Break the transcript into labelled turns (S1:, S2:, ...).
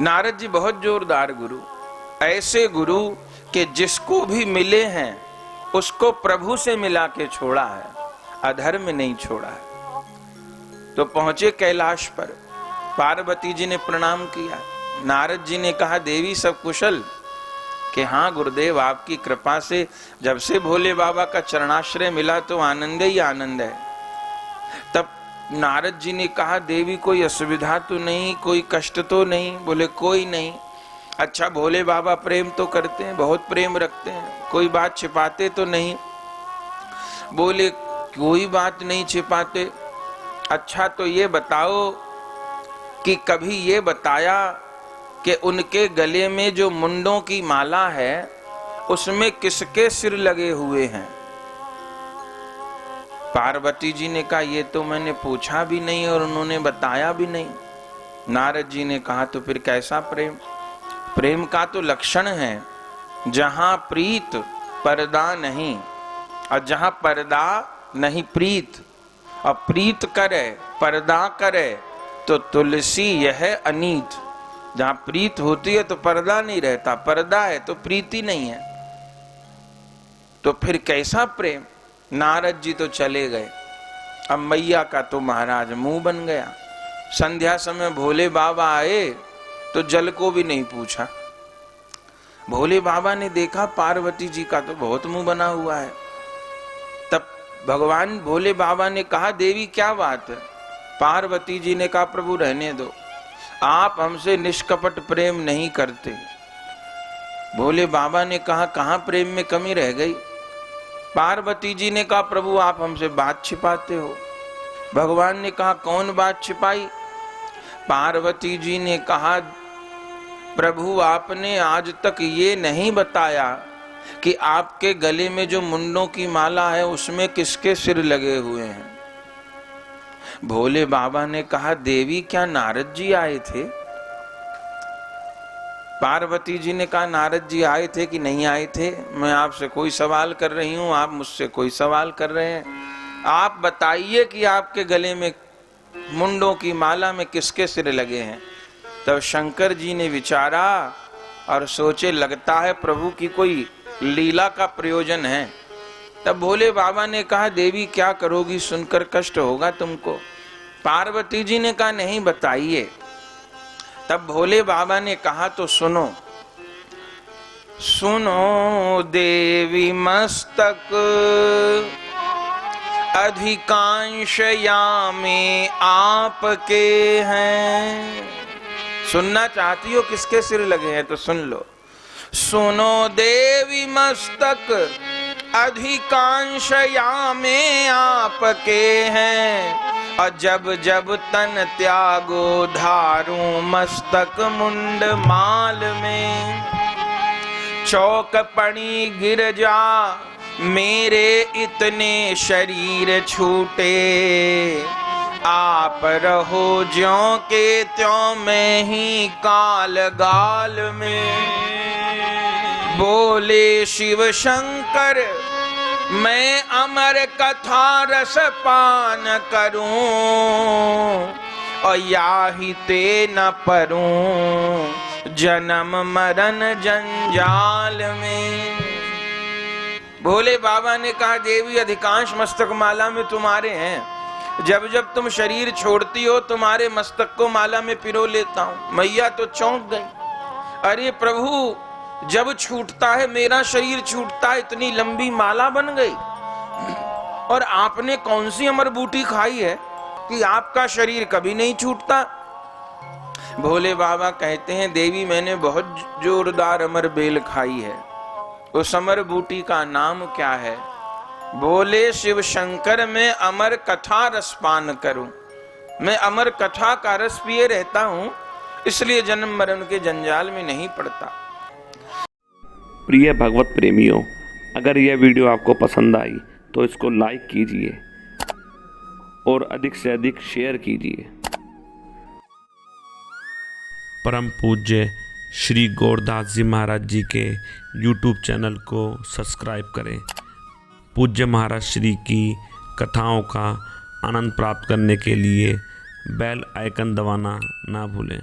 S1: नारद जी बहुत जोरदार गुरु, ऐसे गुरु कि जिसको भी मिले हैं उसको प्रभु से मिला के छोड़ा है, अधर्म नहीं छोड़ा है। तो पहुंचे कैलाश पर, पार्वती जी ने प्रणाम किया। नारद जी ने कहा, देवी सब कुशल? कि हाँ गुरुदेव, आपकी कृपा से जब से भोले बाबा का चरणाश्रय मिला तो आनंद ही आनंद है। तब नारद जी ने कहा, देवी कोई असुविधा तो नहीं, कोई कष्ट तो नहीं? बोले कोई नहीं। अच्छा, भोले बाबा प्रेम तो करते हैं, बहुत प्रेम रखते हैं, कोई बात छिपाते तो नहीं? बोले कोई बात नहीं छिपाते। अच्छा, तो ये बताओ कि कभी ये बताया कि उनके गले में जो मुंडों की माला है उसमें किसके सिर लगे हुए हैं? पार्वती जी ने कहा, ये तो मैंने पूछा भी नहीं और उन्होंने बताया भी नहीं। नारद जी ने कहा, तो फिर कैसा प्रेम? प्रेम का तो लक्षण है जहां प्रीत पर्दा नहीं, और जहां पर्दा नहीं प्रीत, और प्रीत करे पर्दा करे तो तुलसी यह अनीत। जहां प्रीत होती है तो पर्दा नहीं रहता, पर्दा है तो प्रीति नहीं है। तो फिर कैसा प्रेम? नारद जी तो चले गए। अब मैया का तो महाराज मुंह बन गया। संध्या समय भोले बाबा आए तो जल को भी नहीं पूछा। भोले बाबा ने देखा पार्वती जी का तो बहुत मुंह बना हुआ है। तब भगवान भोले बाबा ने कहा, देवी क्या बात है? पार्वती जी ने कहा, प्रभु रहने दो, आप हमसे निष्कपट प्रेम नहीं करते। भोले बाबा ने कहा, कहां प्रेम में कमी रह गई? पार्वती जी ने कहा, प्रभु आप हमसे बात छिपाते हो। भगवान ने कहा, कौन बात छिपाई? पार्वती जी ने कहा, प्रभु आपने आज तक ये नहीं बताया कि आपके गले में जो मुंडों की माला है उसमें किसके सिर लगे हुए हैं। भोले बाबा ने कहा, देवी क्या नारद जी आए थे? पार्वती जी ने कहा, नारद जी आए थे कि नहीं आए थे? मैं आपसे कोई सवाल कर रही हूं, आप मुझसे कोई सवाल कर रहे हैं। आप बताइए कि आपके गले में मुंडों की माला में किसके सिर लगे हैं। तब शंकर जी ने विचारा और सोचे, लगता है प्रभु की कोई लीला का प्रयोजन है। तब भोले बाबा ने कहा, देवी क्या करोगी, सुनकर कष्ट होगा तुमको। पार्वती जी ने कहा, नहीं बताइए। तब भोले बाबा ने कहा, तो सुनो। सुनो देवी, मस्तक अधिकांश यामे आपके हैं। सुनना चाहती हो किसके सिर लगे हैं तो सुन लो। सुनो देवी, मस्तक अधिकांश यामे आपके हैं, और जब जब तन त्यागो धारू मस्तक मुंड माल में। चौकपणी गिर जा मेरे इतने शरीर छूटे, आप रहो ज्यों के त्यों मैं ही काल गाल में। बोले शिव शंकर, मैं अमर कथा रस पान करूं, और याहि ते न परूं जन्म मरण जंजाल में। भोले बाबा ने कहा, देवी अधिकांश मस्तक माला में तुम्हारे हैं। जब जब तुम शरीर छोड़ती हो तुम्हारे मस्तक को माला में पिरो लेता हूं। मैया तो चौंक गई, अरे प्रभु जब छूटता है मेरा शरीर छूटता है, इतनी लंबी माला बन गई। और आपने कौन सी अमर बूटी खाई है कि आपका शरीर कभी नहीं छूटता? भोले बाबा कहते हैं, देवी मैंने बहुत जोरदार अमर बेल खाई है। उस अमर बूटी का नाम क्या है? बोले शिव शंकर, मैं अमर कथा रस पान करूं। मैं अमर कथा का रस पिए रहता हूं, इसलिए जन्म मरण के जंजाल में नहीं पड़ता।
S2: प्रिय भगवत प्रेमियों, अगर यह वीडियो आपको पसंद आई तो इसको लाइक कीजिए और अधिक से अधिक शेयर कीजिए। परम पूज्य श्री गौरदास जी महाराज जी के YouTube चैनल को सब्सक्राइब करें। पूज्य महाराज श्री की कथाओं का आनंद प्राप्त करने के लिए बेल आइकन दबाना ना भूलें।